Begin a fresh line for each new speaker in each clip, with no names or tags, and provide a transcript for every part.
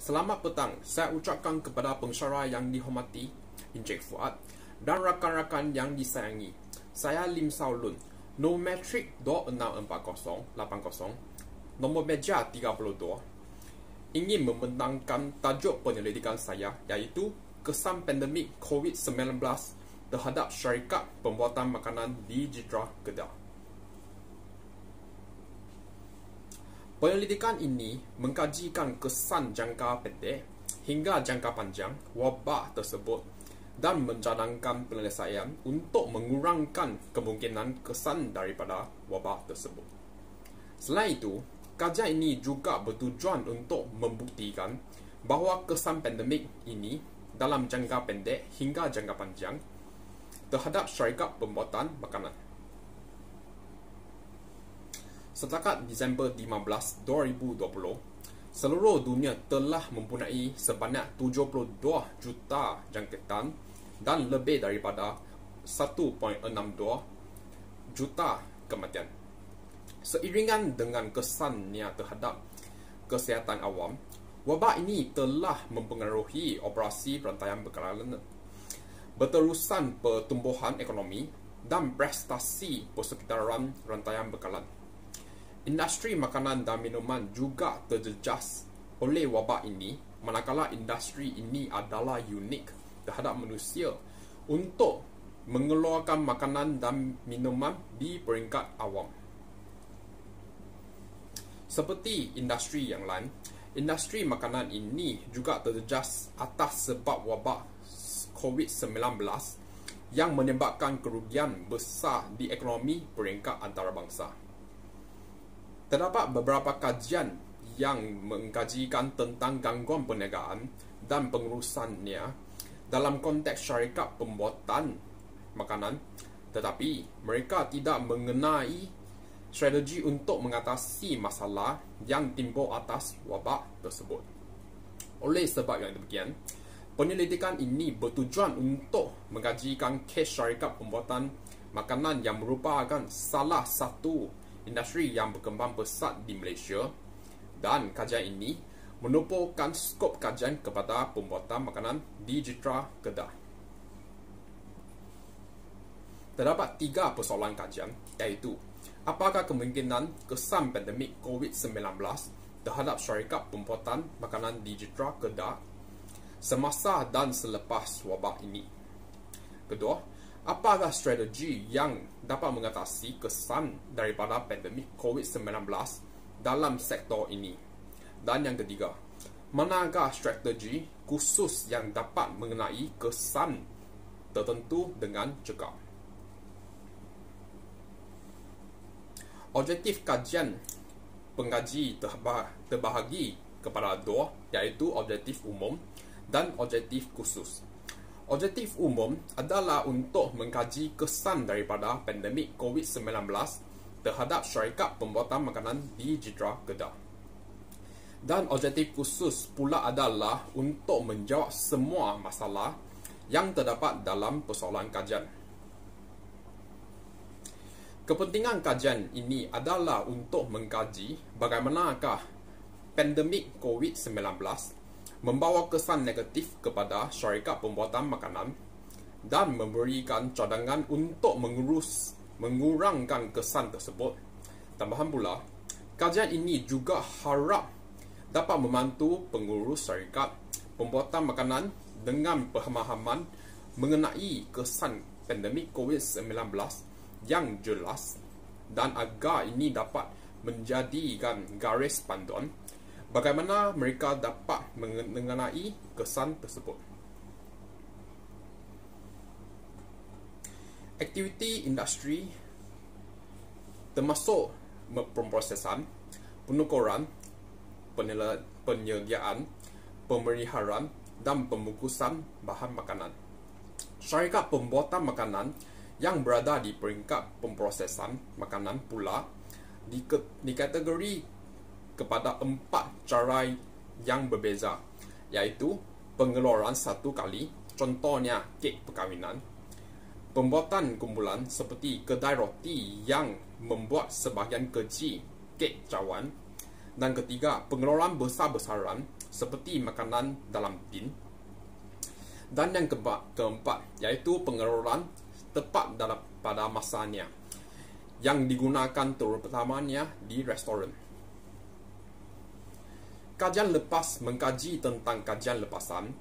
Selamat petang, saya ucapkan kepada pensyarah yang dihormati, Encik Fuad, dan rakan-rakan yang disayangi. Saya Lim Sao Lun, nombor metrik 264080, nombor meja 32. Ingin membentangkan tajuk penyelidikan saya, iaitu kesan pandemik COVID-19 terhadap syarikat pembuatan makanan di Jitra Kedah. Penyelidikan ini mengkajikan kesan jangka pendek hingga jangka panjang wabak tersebut dan mencadangkan penyelesaian untuk mengurangkan kemungkinan kesan daripada wabak tersebut. Selain itu, kajian ini juga bertujuan untuk membuktikan bahawa kesan pandemik ini dalam jangka pendek hingga jangka panjang terhadap syarikat pembuatan makanan. Setakat Disember 15, 2020, seluruh dunia telah mempunyai sebanyak 72 juta jangkitan dan lebih daripada 1.62 juta kematian. Seiringan dengan kesannya terhadap kesihatan awam, wabak ini telah mempengaruhi operasi rantaian bekalan, berterusan pertumbuhan ekonomi dan prestasi persekitaran rantaian bekalan. Industri makanan dan minuman juga terjejas oleh wabak ini, manakala industri ini adalah unik terhadap manusia untuk mengeluarkan makanan dan minuman di peringkat awam. Seperti industri yang lain, industri makanan ini juga terjejas atas sebab wabak COVID-19 yang menyebabkan kerugian besar di ekonomi peringkat antarabangsa. Terdapat beberapa kajian yang mengkajikan tentang gangguan perniagaan dan pengurusannya dalam konteks syarikat pembuatan makanan, tetapi mereka tidak mengenai strategi untuk mengatasi masalah yang timbul atas wabak tersebut. Oleh sebab yang demikian, penyelidikan ini bertujuan untuk mengkajikan kes syarikat pembuatan makanan yang merupakan salah satu industri yang berkembang pesat di Malaysia, dan kajian ini menumpukan skop kajian kepada pembuatan makanan di Jitra Kedah. Terdapat 3 persoalan kajian, iaitu apakah kemungkinan kesan pandemik COVID-19 terhadap syarikat pembuatan makanan di Jitra Kedah semasa dan selepas wabak ini. Kedua, apakah strategi yang dapat mengatasi kesan daripada pandemik COVID-19 dalam sektor ini? Dan yang ketiga, manakah strategi khusus yang dapat mengenai kesan tertentu dengan cekap? Objektif kajian pengkaji terbahagi kepada 2, iaitu objektif umum dan objektif khusus. Objektif umum adalah untuk mengkaji kesan daripada pandemik COVID-19 terhadap syarikat pembuatan makanan di Jitra Kedah. Dan objektif khusus pula adalah untuk menjawab semua masalah yang terdapat dalam persoalan kajian. Kepentingan kajian ini adalah untuk mengkaji bagaimanakah pandemik COVID-19 membawa kesan negatif kepada syarikat pembuatan makanan dan memberikan cadangan untuk mengurangkan kesan tersebut. Tambahan pula, kajian ini juga harap dapat membantu pengurus syarikat pembuatan makanan dengan pemahaman mengenai kesan pandemik COVID-19 yang jelas, dan agar ini dapat menjadikan garis panduan bagaimana mereka dapat mengenai kesan tersebut. Aktiviti industri termasuk pemprosesan, penukaran, penyediaan, pemeliharaan dan pembungkusan bahan makanan. Syarikat pembuatan makanan yang berada di peringkat pemprosesan makanan pula dikategori kepada 4 cara yang berbeza, iaitu pengeluaran satu kali, contohnya kek perkahwinan, pembuatan kumpulan seperti kedai roti yang membuat sebahagian kecil kek cawan, Dan ketiga, pengeluaran besar-besaran seperti makanan dalam tin. Dan yang keempat, yaitu pengeluaran tepat pada masanya, yang digunakan terutamanya di restoran. Kajian lepas mengkaji tentang kajian lepasan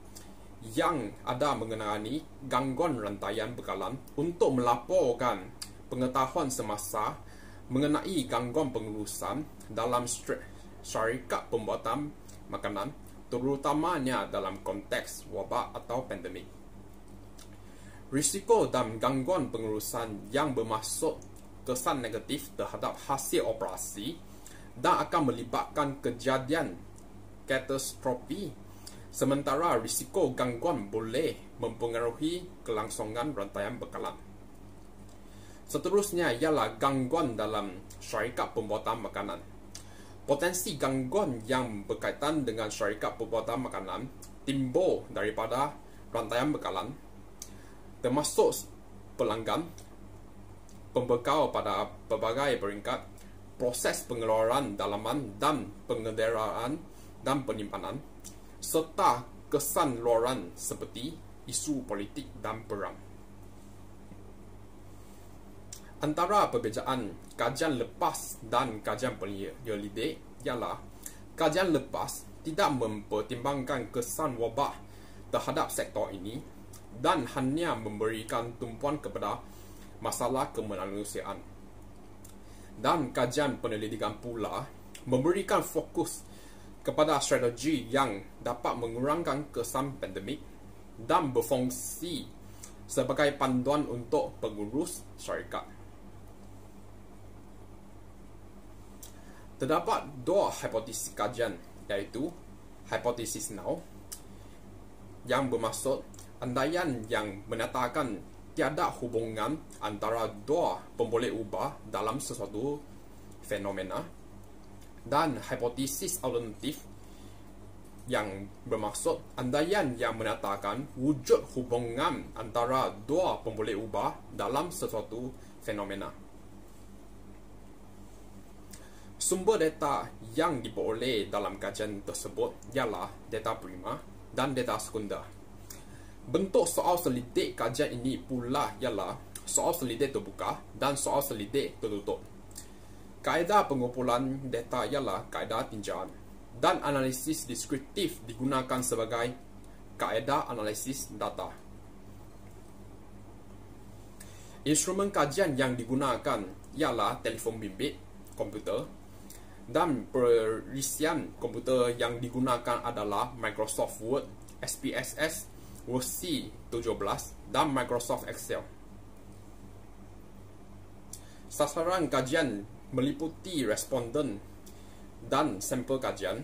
yang ada mengenai gangguan rantaian bekalan untuk melaporkan pengetahuan semasa mengenai gangguan pengurusan dalam syarikat pembuatan makanan, terutamanya dalam konteks wabak atau pandemik. Risiko dan gangguan pengurusan yang bermaksud kesan negatif terhadap hasil operasi dan akan melibatkan kejadian katastrofi, sementara risiko gangguan boleh mempengaruhi kelangsungan rantaian bekalan. Seterusnya ialah gangguan dalam syarikat pembuatan makanan. Potensi gangguan yang berkaitan dengan syarikat pembuatan makanan timbul daripada rantaian bekalan, termasuk pelanggan, pembekal pada berbagai peringkat, proses pengeluaran dalaman dan pengenderaan dan penyimpanan, serta kesan luaran seperti isu politik dan perang. Antara perbezaan kajian lepas dan kajian penyelidik ialah kajian lepas tidak mempertimbangkan kesan wabak terhadap sektor ini dan hanya memberikan tumpuan kepada masalah kemanusiaan. Dan kajian penyelidikan pula memberikan fokus kepada strategi yang dapat mengurangkan kesan pandemik dan berfungsi sebagai panduan untuk pengurus syarikat. Terdapat dua hipotesis kajian, iaitu hipotesis null yang bermaksud andaian yang menyatakan tiada hubungan antara dua pemboleh ubah dalam sesuatu fenomena, dan hipotesis alternatif yang bermaksud andaian yang menyatakan wujud hubungan antara dua pemboleh ubah dalam sesuatu fenomena. Sumber data yang diperoleh dalam kajian tersebut ialah data prima dan data sekunder. Bentuk soal selidik kajian ini pula ialah soal selidik terbuka dan soal selidik tertutup. Kaedah pengumpulan data ialah kaedah tinjauan, dan analisis deskriptif digunakan sebagai kaedah analisis data. Instrumen kajian yang digunakan ialah telefon bimbit, komputer, dan perisian komputer yang digunakan adalah Microsoft Word, SPSS, versi 17 dan Microsoft Excel. Sasaran kajian meliputi responden dan sampel kajian.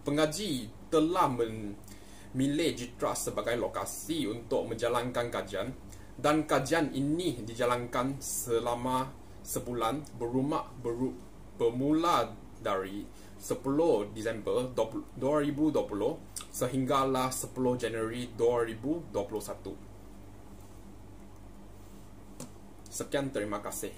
Pengaji telah memilih Jitra sebagai lokasi untuk menjalankan kajian, dan kajian ini dijalankan selama sebulan bermula dari 10 Disember 2020 sehinggalah 10 Januari 2021. Sekian, terima kasih.